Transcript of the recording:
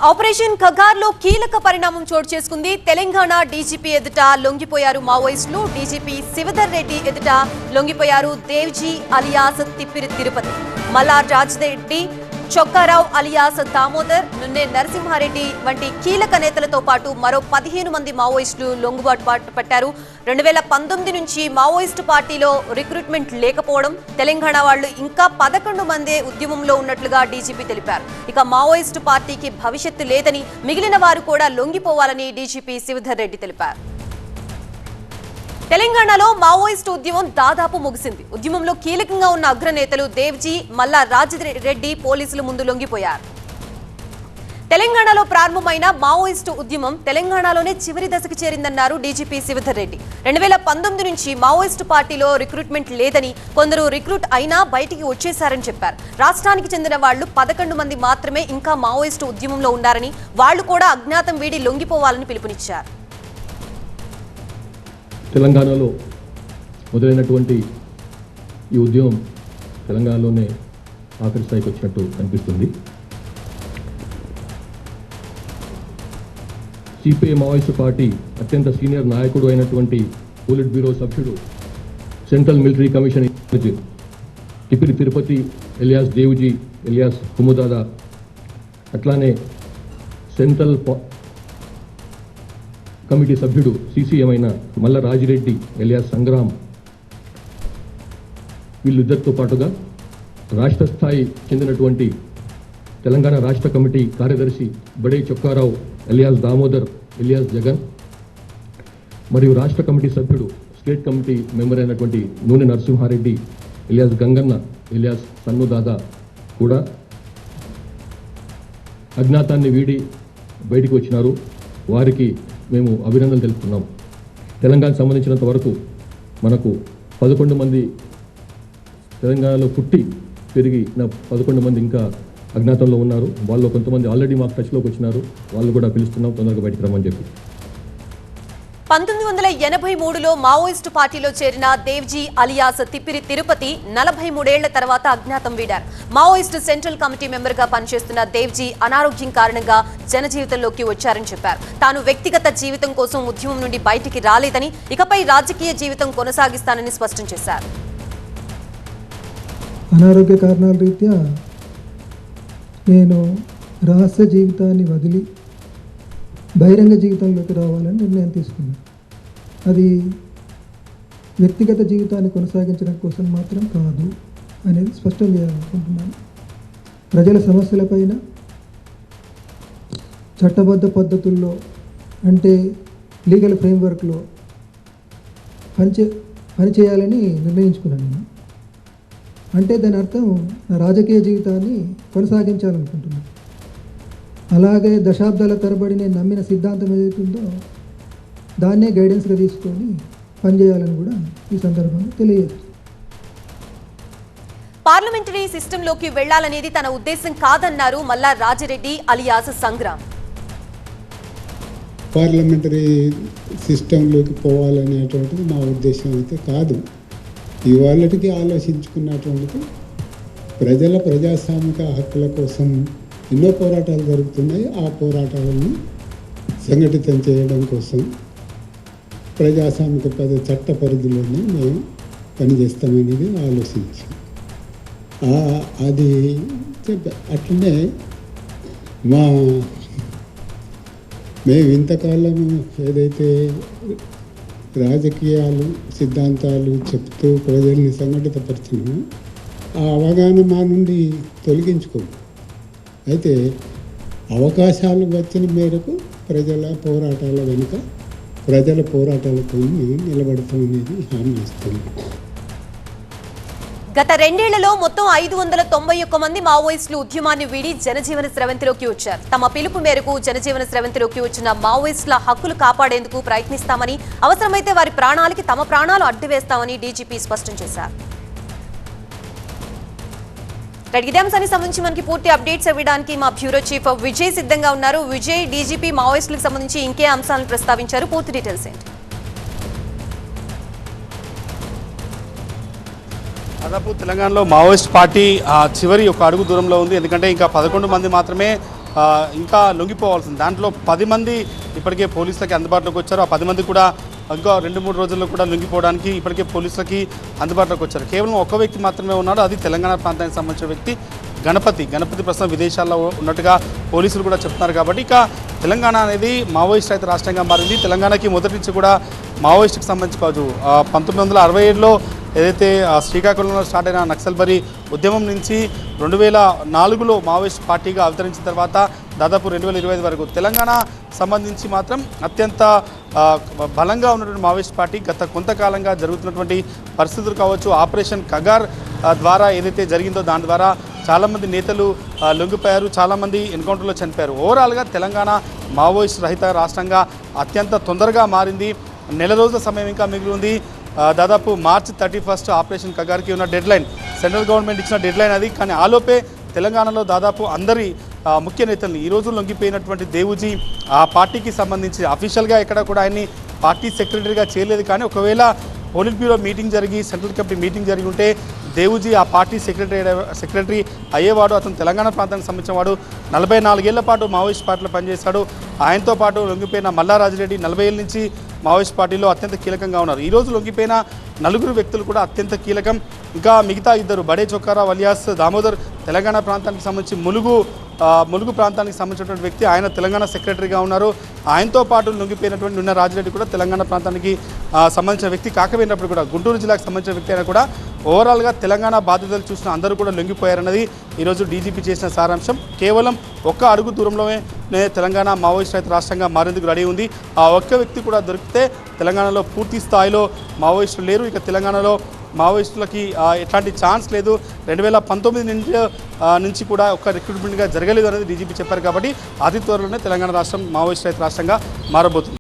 Operation ఖగార్లో కీలక పరిణామం చోటు చేసుకుంది. తెలంగాణ డీజీపీ ఎదుట లొంగిపోయారు మావోయిస్టులు. డీజీపీ శివధర్ రెడ్డి ఎదుట లొంగిపోయారు దేవ్జీ అలియాస్ తిప్పిరి తిరుపతి. మల్లార్ రాజ్రెడ్డి, చొక్కారావు అలియాస్ దామోదర్, నున్నే నరసింహారెడ్డి వంటి కీలక నేతలతో పాటు మరో 15 మంది మావోయిస్టులు లొంగుబాటు పట్టారు. 2019 నుంచి మావోయిస్టు పార్టీలో రిక్రూట్మెంట్ లేకపోవడం, తెలంగాణ వాళ్లు ఇంకా 11 మందే ఉద్యమంలో ఉన్నట్లుగా డీజీపీ తెలిపారు. ఇక మావోయిస్టు పార్టీకి భవిష్యత్తు లేదని, మిగిలిన వారు కూడా లొంగిపోవాలని డీజీపీ శివధర్ రెడ్డి తెలిపారు. తెలంగాణలో మావోయిస్టు ఉద్యమం దాదాపు ముగిసింది. ఉద్యమంలో కీలకంగా ఉన్న అగ్రనేతలు దేవ్జీ, మల్లార్ రాజ్రెడ్డి పోలీసుల ముందు లొంగిపోయారు. తెలంగాణలో ప్రారంభమైన మావోయిస్టు ఉద్యమం తెలంగాణలోనే చివరి దశకు చేరిందన్నారు డీజీపీ శివధర్ రెడ్డి. 2019 నుంచి మావోయిస్టు పార్టీలో రిక్రూట్మెంట్ లేదని, కొందరు రిక్రూట్ అయినా బయటికి వచ్చేశారని చెప్పారు. రాష్ట్రానికి చెందిన వాళ్లు 11 మంది మాత్రమే ఇంకా మావోయిస్టు ఉద్యమంలో ఉన్నారని, వాళ్లు కూడా అజ్ఞాతం వీడి లొంగిపోవాలని పిలుపునిచ్చారు. తెలంగాణలో మొదలైనటువంటి ఈ ఉద్యమం తెలంగాణలోనే ఆఖరి స్థాయికి వచ్చినట్టు కనిపిస్తుంది. సిపిఐ మావోయిస్టు పార్టీ అత్యంత సీనియర్ నాయకుడు అయినటువంటి పోలిట్ బ్యూరో సభ్యుడు, central military commission Thippiri Tirupati alias Devji alias Kumudada, అట్లానే సెంట్రల్ కమిటీ సభ్యుడు సీసీఎం అయిన మల్ల రాజిరెడ్డి ఎలియాస్ సంగ్రామ్, వీళ్ళిద్దరితో పాటుగా రాష్ట్ర స్థాయి చెందినటువంటి తెలంగాణ రాష్ట్ర కమిటీ కార్యదర్శి బడే చొక్కారావు ఎలియాస్ దామోదర్ ఎలియాస్ జగన్, మరియు రాష్ట్ర కమిటీ సభ్యుడు స్టేట్ కమిటీ మెంబర్ అయినటువంటి నూనె నరసింహారెడ్డి ఎలియాస్ గంగన్న ఎలియాస్ సన్నుదాదా కూడా అజ్ఞాతాన్ని వీడి బయటికి వచ్చినారు. వారికి మేము అభినందనలు తెలుపుతున్నాం. తెలంగాణకు సంబంధించినంత వరకు మనకు 11 మంది తెలంగాణలో పుట్టి పెరిగిన 11 మంది ఇంకా అజ్ఞాతంలో ఉన్నారు. వాళ్ళు కొంతమంది ఆల్రెడీ మాకు టచ్లోకి వచ్చినారు. వాళ్ళు కూడా పిలుస్తున్నాం, తొందరగా బయటికి రమ్మని చెప్పి. 1983లో మావోయిస్టు పార్టీలో చేరిన దేవ్జీ అలియాస్ తిప్పిరి తిరుపతి 43 ఏళ్ల తర్వాత అజ్ఞాతం వీడారు. మావోయిస్టు సెంట్రల్ కమిటీ మెంబర్గా పనిచేస్తున్న దేవ్జీ అనారోగ్యం కారణంగా జనజీవితంలోకి వచ్చారని చెప్పారు. తాను వ్యక్తిగత జీవితం కోసం ఉద్యమం నుండి బయటికి రాలేదని, ఇకపై రాజకీయ జీవితం కొనసాగిస్తానని స్పష్టం చేశారు. అనారోగ్య కారణాల రీత్యా నేను రహస్య జీవితాన్ని వదిలి బహిరంగ జీవితంలోకి రావాలని నిర్ణయం తీసుకున్నాను. అది వ్యక్తిగత జీవితాన్ని కొనసాగించడం కోసం మాత్రం కాదు అనేది స్పష్టం చేయాలనుకుంటున్నాను. ప్రజల సమస్యలపైన చట్టబద్ధ పద్ధతుల్లో, అంటే లీగల్ ఫ్రేమ్వర్క్లో పనిచేయాలని నిర్ణయించుకున్నాను నేను. అంటే దాని అర్థం నా రాజకీయ జీవితాన్ని కొనసాగించాలనుకుంటున్నాను. అలాగే దశాబ్దాల తరబడి నేను నమ్మిన సిద్ధాంతం ఏదైతుందో దాన్నే గైడెన్స్గా తీసుకొని పనిచేయాలని కూడా ఈ సందర్భంగా తెలియజేస్తుంది. పార్లమెంటరీ సిస్టంలోకి వెళ్లాలనేది తన ఉద్దేశం కాదన్నారు మల్లార్ రాజిరెడ్డి అలియాస్ సంగ్రామ్. పార్లమెంటరీ సిస్టంలోకి పోవాలనేటువంటిది మా ఉద్దేశం అయితే కాదు. ఇవాళకి ఆలోచించుకున్నటువంటిది ప్రజాస్వామిక హక్కుల కోసం ఎన్నో పోరాటాలు జరుగుతున్నాయి. ఆ పోరాటాలను సంఘటితం చేయడం కోసం ప్రజాస్వామిక చట్ట పరిధిలోనే మేము పనిచేస్తామనేది ఆలోచించాం. అది అట్లనే మేము ఇంతకాలం ఏదైతే రాజకీయాలు సిద్ధాంతాలు చెప్తూ ప్రజల్ని సంఘటితపరిచినామో ఆ అవగాహన మా నుండి తొలగించుకోము. అయితే అవకాశాలు వచ్చిన మేరకు ప్రజల పోరాటాల వెనుక ప్రజల పోరాటాలతో నిలబడతామనేది హామీ ఇస్తుంది. గత 2 ఏళ్లలో మొత్తం 591 మంది మావోయిస్టులు ఉద్యమాన్ని వీడి జనజీవన స్రవంతిలోకి వచ్చారు. తమ పిలుపు మేరకు జనజీవన స్రవంతిలోకి వచ్చిన మావోయిస్టుల హక్కులు కాపాడేందుకు ప్రయత్నిస్తామని, అవసరమైతే వారి ప్రాణాలకి తమ ప్రాణాలు అడ్డువేస్తామని డీజీపీ స్పష్టం చేశారు. ఇదే అంశానికి సంబంధించి మనకి పూర్తి అప్డేట్స్ ఇవ్వడానికి మా బ్యూరో చీఫ్ విజయ్ సిద్ధంగా ఉన్నారు. విజయ్, డీజీపీ మావోయిస్టులకు సంబంధించి ఇంకే అంశాలను ప్రస్తావించారు, పూర్తి డీటెయిల్స్ ఏంటి? దాదాపు తెలంగాణలో మావోయిస్ట్ పార్టీ చివరి ఒక అడుగు దూరంలో ఉంది. ఎందుకంటే ఇంకా 11 మంది మాత్రమే ఇంకా లొంగిపోవాల్సింది. దాంట్లో 10 మంది ఇప్పటికే పోలీసులకి అందుబాటులోకి వచ్చారు. ఆ 10 మంది కూడా ఇంకా 2-3 రోజుల్లో కూడా లొంగిపోవడానికి ఇప్పటికే పోలీసులకి అందుబాటులోకి వచ్చారు. కేవలం ఒక వ్యక్తి మాత్రమే ఉన్నాడు. అది తెలంగాణ ప్రాంతానికి సంబంధించిన వ్యక్తి గణపతి ప్రస్తుతం విదేశాల్లో ఉన్నట్టుగా పోలీసులు కూడా చెప్తున్నారు. కాబట్టి ఇక తెలంగాణ అనేది మావోయిస్ట్ రహిత రాష్ట్రంగా మారింది. తెలంగాణకి మొదటి నుంచి కూడా మావోయిస్ట్కి సంబంధించి కాదు 1967లో ఏదైతే శ్రీకాకుళంలో స్టార్ట్ అయిన నక్సల్బరీ ఉద్యమం నుంచి 2004లో మావోయిస్ట్ పార్టీగా అవతరించిన తర్వాత దాదాపు 2025 వరకు తెలంగాణ సంబంధించి మాత్రం అత్యంత బలంగా ఉన్నటువంటి మావోయిస్ట్ పార్టీ గత కొంతకాలంగా జరుగుతున్నటువంటి పరిస్థితులు కావచ్చు, ఆపరేషన్ కగార్ ద్వారా ఏదైతే జరిగిందో దాని ద్వారా చాలామంది నేతలు లొంగిపోయారు, చాలామంది ఎన్కౌంటర్లో చనిపోయారు. ఓవరాల్గా తెలంగాణ మావోయిస్ట్ రహిత రాష్ట్రంగా అత్యంత తొందరగా మారింది. నెల రోజుల సమయం ఇంకా మిగిలి ఉంది. దాదాపు మార్చి 31 ఆపరేషన్ కగార్కి ఉన్న డెడ్లైన్, సెంట్రల్ గవర్నమెంట్ ఇచ్చిన డెడ్లైన్ అది. కానీ ఆలోపే తెలంగాణలో దాదాపు అందరి ముఖ్య నేతల్ని ఈరోజు లొంగిపోయినటువంటి దేవుజీ ఆ పార్టీకి సంబంధించి అఫీషియల్గా ఎక్కడ కూడా ఆయన్ని పార్టీ సెక్రటరీగా చేయలేదు. కానీ ఒకవేళ పోలిట్ బ్యూరో మీటింగ్ జరిగి సెంట్రల్ కమిటీ మీటింగ్ జరిగి ఉంటే దేవుజీ ఆ పార్టీ సెక్రటరీ అయ్యేవాడు. అతను తెలంగాణ ప్రాంతానికి సంబంధించిన వాడు. 44 ఏళ్ల పాటు మావోయిస్ట్ పార్టీలో పనిచేశాడు. ఆయనతో పాటు లొంగిపోయిన మల్లారాజిరెడ్డి 40 ఏళ్ళ నుంచి మావోయిస్ట్ పార్టీలో అత్యంత కీలకంగా ఉన్నారు. ఈరోజు లొంగిపోయిన 4 వ్యక్తులు కూడా అత్యంత కీలకం. ఇంకా మిగతా 2 బడే చొక్కారావు అలియాస్ దామోదర్ తెలంగాణ ప్రాంతానికి సంబంధించి ములుగు ప్రాంతానికి సంబంధించినటువంటి వ్యక్తి, ఆయన తెలంగాణ సెక్రటరీగా ఉన్నారు. ఆయనతో పాటు లొంగిపోయినటువంటి నిన్న రాజిరెడ్డి కూడా తెలంగాణ ప్రాంతానికి సంబంధించిన వ్యక్తి కాకపోయినప్పుడు కూడా గుంటూరు జిల్లాకు సంబంధించిన వ్యక్తి అయినా కూడా ఓవరాల్గా తెలంగాణ బాధ్యతలు చూసిన అందరూ కూడా లొంగిపోయారన్నది ఈరోజు డీజీపీ చేసిన సారాంశం. కేవలం ఒక్క అడుగు దూరంలోనే తెలంగాణ మావోయిస్ట్ రహిత రాష్ట్రంగా మారేందుకు రెడీ ఉంది. ఆ ఒక్క వ్యక్తి కూడా దొరికితే తెలంగాణలో పూర్తి స్థాయిలో మావోయిస్టులు లేరు. ఇక తెలంగాణలో మావోయిస్టులకి ఎట్లాంటి ఛాన్స్ లేదు. 2019 నుంచి కూడా ఒక రిక్రూట్మెంట్గా జరగలేదు అనేది డీజీపీ చెప్పారు. కాబట్టి అతి త్వరలోనే తెలంగాణ రాష్ట్రం మావోయిస్ట్ రహిత రాష్ట్రంగా మారబోతుంది.